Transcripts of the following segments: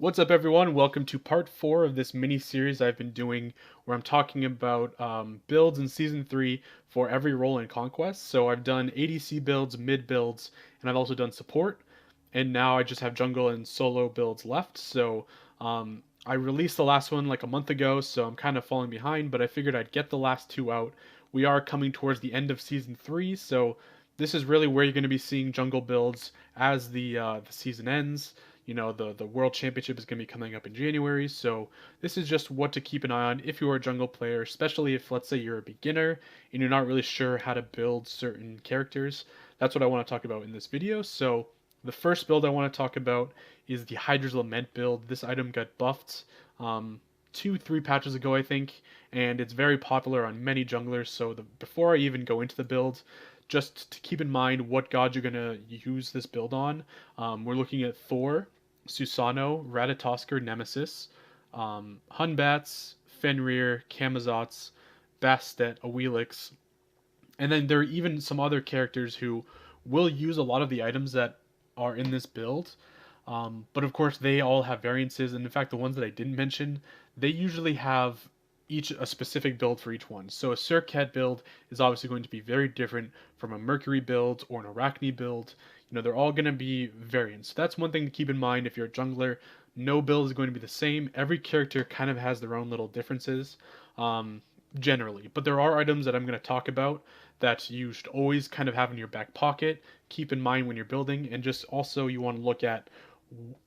What's up, everyone? Welcome to part 4 of this mini series I've been doing where I'm talking about builds in Season 3 for every role in Conquest. So I've done ADC builds, mid builds, and I've also done support. And now I just have jungle and solo builds left. So I released the last one like a month ago, so I'm kind of falling behind, but I figured I'd get the last two out. We are coming towards the end of Season 3, so this is really where you're going to be seeing jungle builds as the season ends. The world championship is going to be coming up in January, so this is just what to keep an eye on if you're a jungle player, especially if, let's say, you're a beginner and you're not really sure how to build certain characters. That's what I want to talk about in this video. So the first build I want to talk about is the Hydra's Lament build. This item got buffed 2, 3 patches ago, I think, and it's very popular on many junglers. So before I even go into the build, just to keep in mind what god you're going to use this build on. We're looking at Thor, Susanoo, Ratatoskr, Nemesis, Hunbats, Fenrir, Camazotz, Bastet, Awilix, and then there are even some other characters who will use a lot of the items that are in this build. But of course, they all have variances, and in fact, the ones that I didn't mention, they usually have each a specific build for each one. So a Surcat build is obviously going to be very different from a Mercury build or an Arachne build. They're all going to be variants. So that's one thing to keep in mind if you're a jungler. No build is going to be the same. Every character kind of has their own little differences, generally. But there are items that I'm going to talk about that you should always kind of have in your back pocket, keep in mind when you're building, and just also you want to look at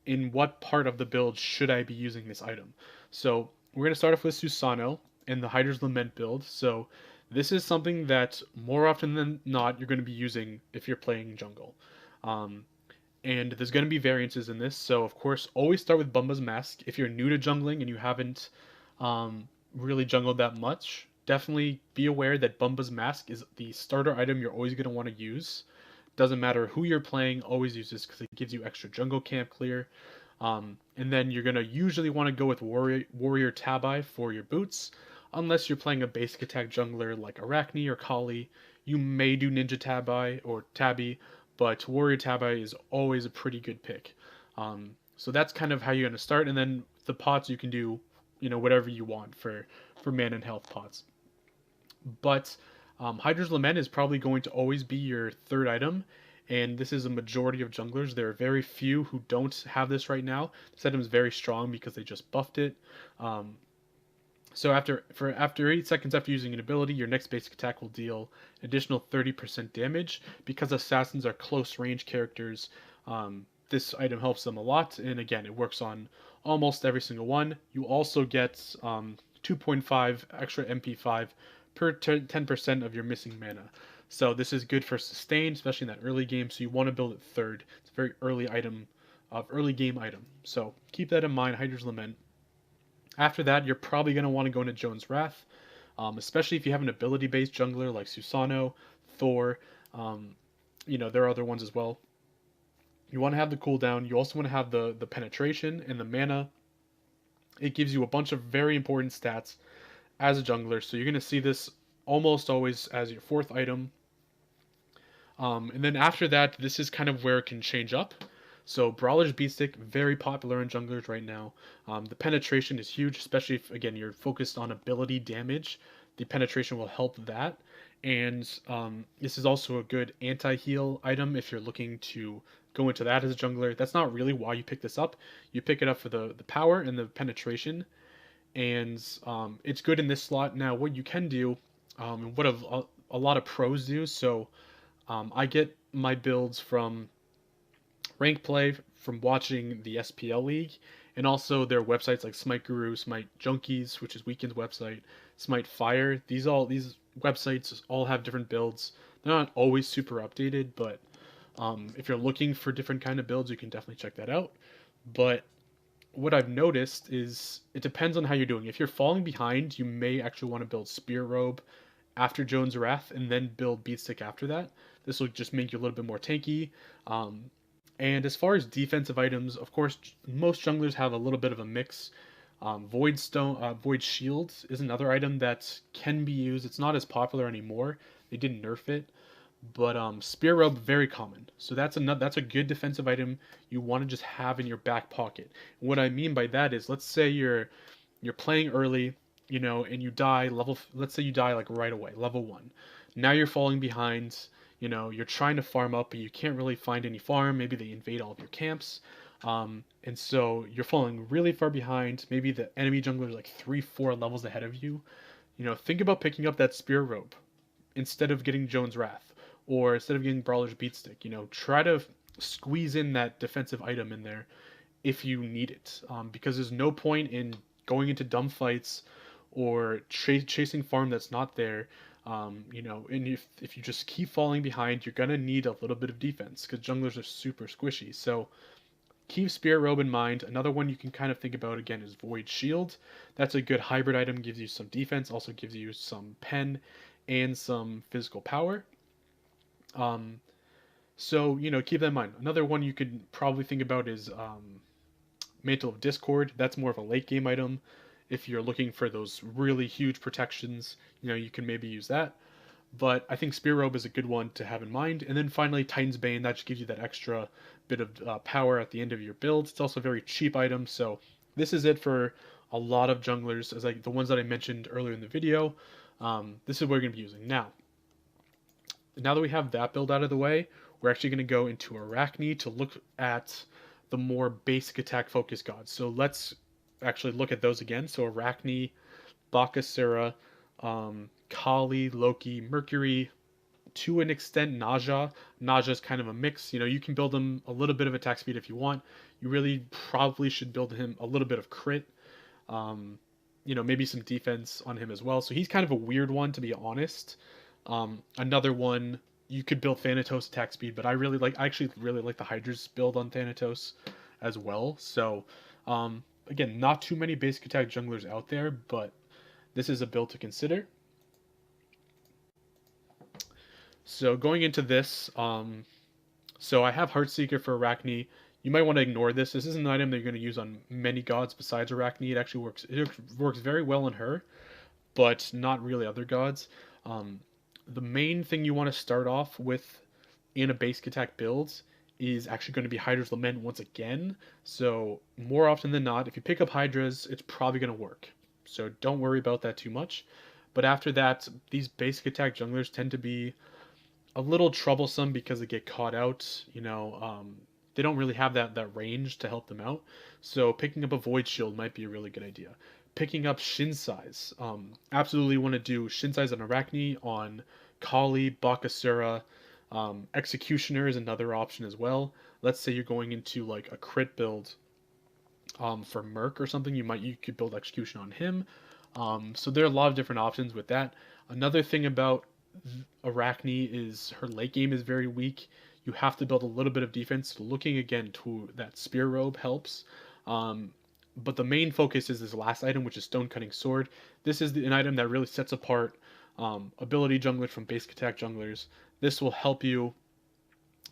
in what part of the build should I be using this item. So we're going to start off with Susanoo in the Hydra's Lament build. So this is something that more often than not you're going to be using if you're playing jungle. Um, and there's going to be variances in this. So of course, always start with Bumba's Mask. If you're new to jungling and you haven't really jungled that much, definitely be aware that Bumba's Mask is the starter item you're always going to want to use. Doesn't matter who you're playing, always use this because it gives you extra jungle camp clear. And then you're going to usually want to go with Warrior Tabi for your boots. Unless you're playing a basic attack jungler like Arachne or Kali, you may do Ninja Tabi or Tabi, but Warrior Tabi is always a pretty good pick. So that's kind of how you're going to start, and then the pots you can do, whatever you want for mana and health pots. But Hydra's Lament is probably going to always be your third item, and this is a majority of junglers. There are very few who don't have this right now. This item is very strong because they just buffed it. So after 8 seconds after using an ability, your next basic attack will deal an additional 30% damage. Because assassins are close range characters, this item helps them a lot, and again, it works on almost every single one. You also get 2.5 extra MP5 per 10% of your missing mana. So this is good for sustain, especially in that early game. So you want to build it third. It's a very early game item. So keep that in mind. Hydra's Lament. After that, you're probably going to want to go into Joan's Wrath, especially if you have an ability-based jungler like Susanoo, Thor. There are other ones as well. You want to have the cooldown. You also want to have the penetration and the mana. It gives you a bunch of very important stats as a jungler, so you're going to see this almost always as your fourth item. And then after that, this is kind of where it can change up. So Brawler's Beatstick, very popular in junglers right now. The penetration is huge, especially if, again, you're focused on ability damage. The penetration will help that. And this is also a good anti-heal item if you're looking to go into that as a jungler. That's not really why you pick this up. You pick it up for the power and the penetration. And it's good in this slot. Now, what you can do, what a lot of pros do, so I get my builds from rank play, from watching the SPL League, and also their websites like Smite Guru, Smite Junkies, which is Weekend's website, Smite Fire. These websites all have different builds. They're not always super updated, but if you're looking for different kind of builds, you can definitely check that out. But what I've noticed is it depends on how you're doing. If you're falling behind, you may actually want to build Spear Robe after Joan's Wrath and then build Beatstick after that. This will just make you a little bit more tanky. And as far as defensive items, of course, most junglers have a little bit of a mix. Void Shield is another item that can be used. It's not as popular anymore. They didn't nerf it, But Spear Robe, very common. So that's a good defensive item you want to just have in your back pocket. What I mean by that is, let's say you're playing early, and you die level. Let's say you die like right away, level one. Now you're falling behind. You're trying to farm up, but you can't really find any farm. Maybe they invade all of your camps, and so you're falling really far behind. Maybe the enemy jungler is like 3, 4 levels ahead of you. Think about picking up that Spear Robe instead of getting Jones Wrath, or instead of getting Brawler's Beatstick. Try to squeeze in that defensive item in there if you need it, because there's no point in going into dumb fights or chasing farm that's not there. And if you just keep falling behind, you're gonna need a little bit of defense because junglers are super squishy. So keep Spirit Robe in mind. Another one you can kind of think about again is Void Shield. That's a good hybrid item, gives you some defense, also gives you some pen and some physical power. Um, so keep that in mind. Another one you could probably think about is Mantle of Discord. That's more of a late game item. If you're looking for those really huge protections, you can maybe use that. But I think Spear Robe is a good one to have in mind. And then finally, Titan's Bane. That just gives you that extra bit of power at the end of your build. It's also a very cheap item. So this is it for a lot of junglers, as like the ones that I mentioned earlier in the video. This is what we're going to be using. Now that we have that build out of the way, we're actually going to go into Arachne to look at the more basic attack focused gods. So let's actually look at those again. So Arachne, Bakasura, Kali, Loki, Mercury, to an extent Naja. Naja is kind of a mix. You can build him a little bit of attack speed if you want. You really probably should build him a little bit of crit. Maybe some defense on him as well. So he's kind of a weird one, to be honest. Another one, you could build Thanatos attack speed, but I actually really like the Hydra's build on Thanatos as well. So again, not too many basic attack junglers out there, but this is a build to consider. So going into this, so I have Heartseeker for Arachne. You might want to ignore this. This is an item that you're going to use on many gods besides Arachne. It actually works. It works very well on her, but not really other gods. The main thing you want to start off with in a basic attack build is actually going to be Hydra's Lament once again. So more often than not, if you pick up Hydra's, it's probably going to work. So don't worry about that too much. But after that, these basic attack junglers tend to be a little troublesome because they get caught out. They don't really have that range to help them out. So picking up a Void Shield might be a really good idea. Picking up Shinsai's. Absolutely want to do Shinsai's on Arachne, on Kali, Bakasura. Executioner is another option as well. Let's say you're going into like a crit build for Merc or something. You could build Execution on him. So there are a lot of different options with that. Another thing about Arachne is her late game is very weak. You have to build a little bit of defense. Looking again to that Spear Robe helps. But the main focus is this last item, which is Stone Cutting Sword. This is an item that really sets apart ability junglers from basic attack junglers. This will help you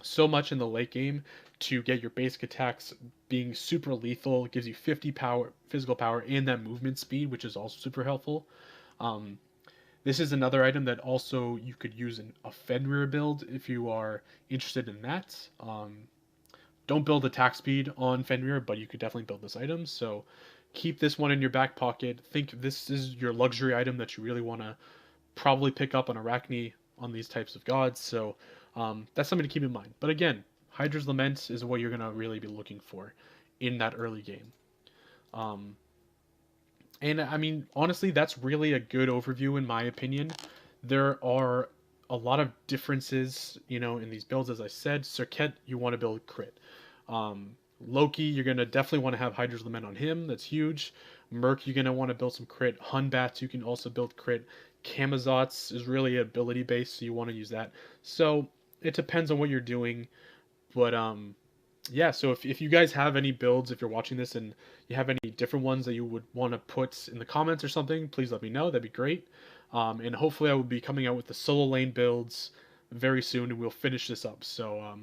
so much in the late game to get your basic attacks being super lethal. It gives you 50 power, physical power, and that movement speed, which is also super helpful. This is another item that also you could use in a Fenrir build if you are interested in that. Don't build attack speed on Fenrir, but you could definitely build this item. So keep this one in your back pocket. Think this is your luxury item that you really want to probably pick up on Arachne on these types of gods. So that's something to keep in mind. But again, Hydra's Lament is what you're going to really be looking for in that early game. And I mean, honestly, that's really a good overview in my opinion. There are a lot of differences, in these builds. As I said, Serket, you want to build crit. Loki, you're going to definitely want to have Hydra's Lament on him. That's huge. Merc, you're going to want to build some crit. Hunbats, you can also build crit. Camazotz is really ability based, so you want to use that. So it depends on what you're doing. But yeah, so if you guys have any builds, if you're watching this and you have any different ones that you would want to put in the comments or something, please let me know. That'd be great. And hopefully I will be coming out with the solo lane builds very soon, and we'll finish this up. So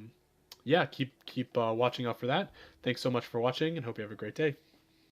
yeah, keep watching out for that. Thanks so much for watching, and hope you have a great day.